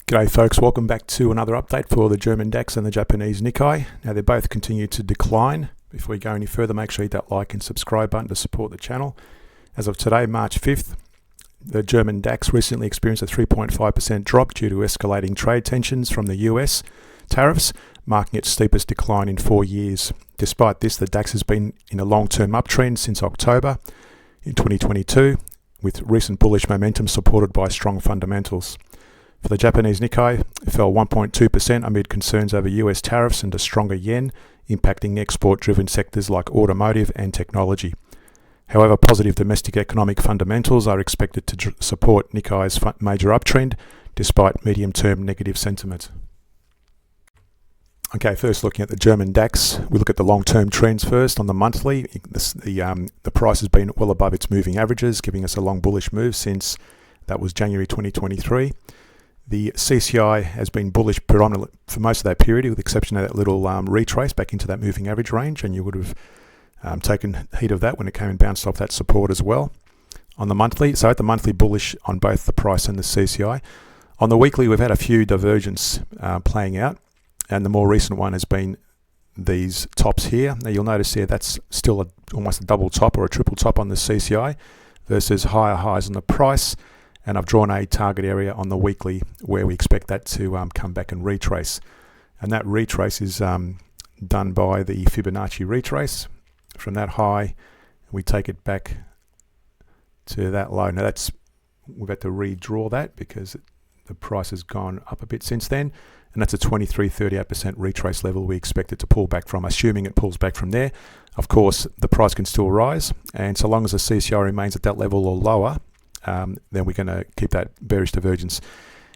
G'day folks, welcome back to another update for the German DAX and the Japanese NIKKEI. Now they both continue to decline. Before we go any further, make sure you hit that like and subscribe button to support the channel. As of today, March 5th, the German DAX recently experienced a 3.5% drop due to escalating trade tensions from the US tariffs, marking its steepest decline in 4 years. Despite this, the DAX has been in a long-term uptrend since October in 2022, with recent bullish momentum supported by strong fundamentals. For the Japanese Nikkei, it fell 1.2% amid concerns over US tariffs and a stronger yen, impacting export-driven sectors like automotive and technology. However, positive domestic economic fundamentals are expected to support Nikkei's major uptrend, despite medium-term negative sentiment. Okay, first looking at the German DAX, we look at the long-term trends first. On the monthly, the price has been well above its moving averages, giving us a long bullish move since that was January 2023. The CCI has been bullish predominantly for most of that period, with the exception of that little retrace back into that moving average range, and you would have taken heed of that when it came and bounced off that support as well. On the monthly, so at the monthly, bullish on both the price and the CCI. On the weekly, we've had a few divergence playing out, and the more recent one has been these tops here. Now you'll notice here that's still almost a double top or a triple top on the CCI versus higher highs on the price. And I've drawn a target area on the weekly where we expect that to come back and retrace. And that retrace is done by the Fibonacci retrace. From that high, we take it back to that low. Now we've had to redraw that because the price has gone up a bit since then. And that's a 23.38% retrace level we expect it to pull back from, assuming it pulls back from there. Of course, the price can still rise. And so long as the CCI remains at that level or lower, then we're going to keep that bearish divergence.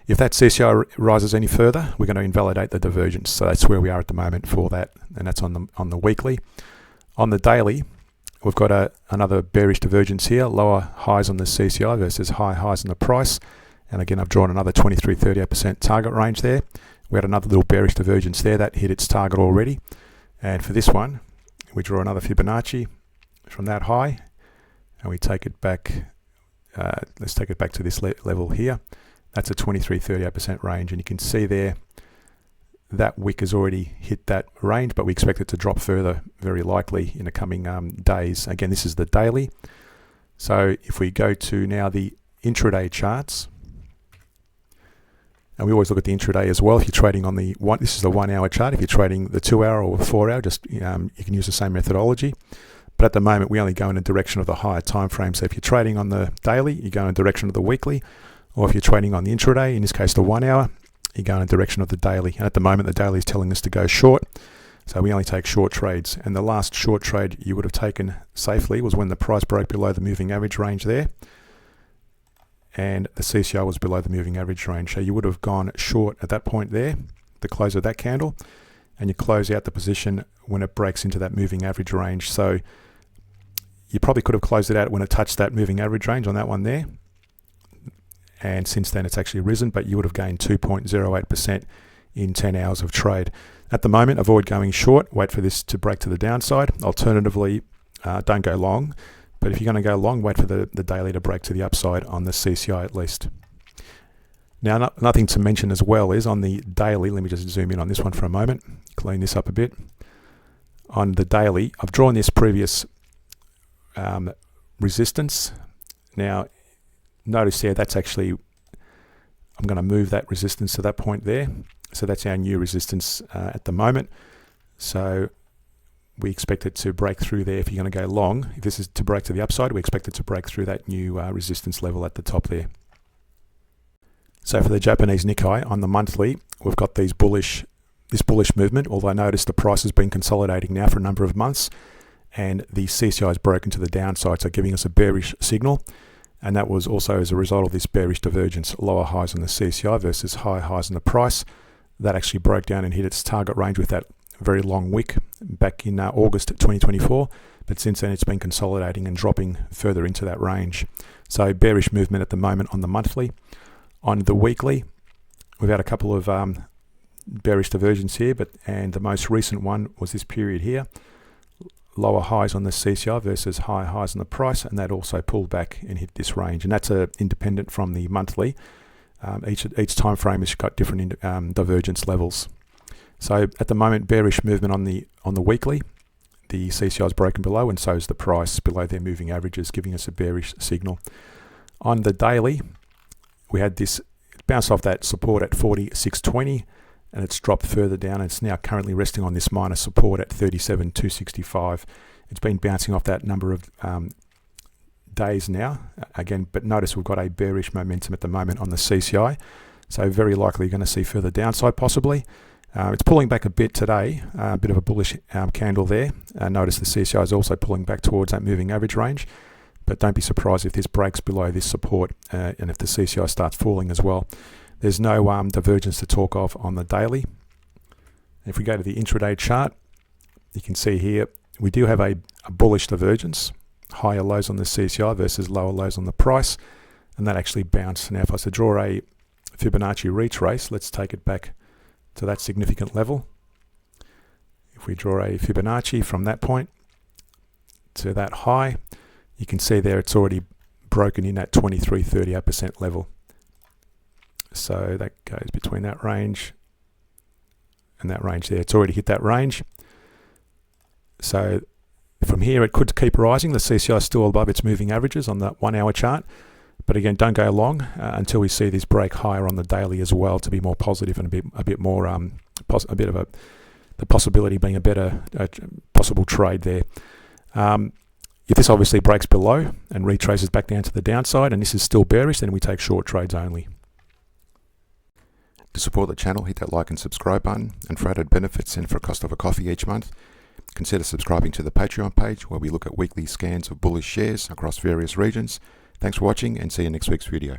If that CCI rises any further, we're going to invalidate the divergence. So that's where we are at the moment for that, and that's on the weekly. On the daily, we've got another bearish divergence here, lower highs on the CCI versus high highs on the price. And again, I've drawn another 23.38% target range there. We had another little bearish divergence there that hit its target already. And for this one, we draw another Fibonacci from that high, and we take it back. Let's take it back to this level here. That's a 23.38% range, and you can see there that wick has already hit that range, but we expect it to drop further, very likely in the coming days. Again, this is the daily. So if we go to now the intraday charts, and we always look at the intraday as well. If you're trading on this is the 1 hour chart. If you're trading the 2 hour or 4 hour, just you can use the same methodology. But at the moment, we only go in the direction of the higher time frame. So if you're trading on the daily, you go in the direction of the weekly. Or if you're trading on the intraday, in this case the 1 hour, you go in the direction of the daily. And at the moment, the daily is telling us to go short. So we only take short trades. And the last short trade you would have taken safely was when the price broke below the moving average range there. And the CCI was below the moving average range. So you would have gone short at that point there, the close of that candle. And you close out the position when it breaks into that moving average range. So you probably could have closed it out when it touched that moving average range on that one there. And since then, it's actually risen, but you would have gained 2.08% in 10 hours of trade. At the moment, avoid going short. Wait for this to break to the downside. Alternatively, don't go long. But if you're going to go long, wait for the daily to break to the upside on the CCI at least. Now, nothing to mention as well is on the daily. Let me just zoom in on this one for a moment. Clean this up a bit. On the daily, I've drawn this previous resistance. Now notice there that's actually, I'm going to move that resistance to that point there. So that's our new resistance at the moment. So we expect it to break through there. If you're going to go long, if this is to break to the upside, we expect it to break through that new resistance level at the top there. So for the Japanese Nikkei on the monthly, we've got this bullish movement, although notice the price has been consolidating now for a number of months. And the CCI has broken to the downside, so giving us a bearish signal. And that was also as a result of this bearish divergence, lower highs on the CCI versus high highs on the price. That actually broke down and hit its target range with that very long wick back in August 2024. But since then, it's been consolidating and dropping further into that range. So bearish movement at the moment on the monthly. On the weekly, we've had a couple of bearish divergence here, and the most recent one was this period here. Lower highs on the CCI versus high highs on the price, and that also pulled back and hit this range. And that's independent from the monthly. Each time frame has got different divergence levels. So at the moment, bearish movement on the weekly. The CCI is broken below, and so is the price below their moving averages, giving us a bearish signal. On the daily, we had this bounce off that support at 46.20, and it's dropped further down. It's now currently resting on this minor support at 37.265. It's been bouncing off that number of days now, again, but notice we've got a bearish momentum at the moment on the CCI, so very likely you're going to see further downside possibly. It's pulling back a bit today, a bit of a bullish candle there. Notice the CCI is also pulling back towards that moving average range, but don't be surprised if this breaks below this support and if the CCI starts falling as well. There's no divergence to talk of on the daily. If we go to the intraday chart, you can see here we do have a bullish divergence, higher lows on the CCI versus lower lows on the price, and that actually bounced. Now if I was to draw a Fibonacci retrace, let's take it back to that significant level. If we draw a Fibonacci from that point to that high, you can see there it's already broken in at 23.38% level. So that goes between that range and that range there. It's already hit that range. So from here it could keep rising. The CCI is still above its moving averages on that 1 hour chart. But again, don't go long until we see this break higher on the daily as well, to be more positive and a bit more the possibility being a better possible trade there. If this obviously breaks below and retraces back down to the downside, and this is still bearish, then we take short trades only. To support the channel, hit that like and subscribe button, and for added benefits and for a cost of a coffee each month, consider subscribing to the Patreon page where we look at weekly scans of bullish shares across various regions. Thanks for watching, and see you in next week's video.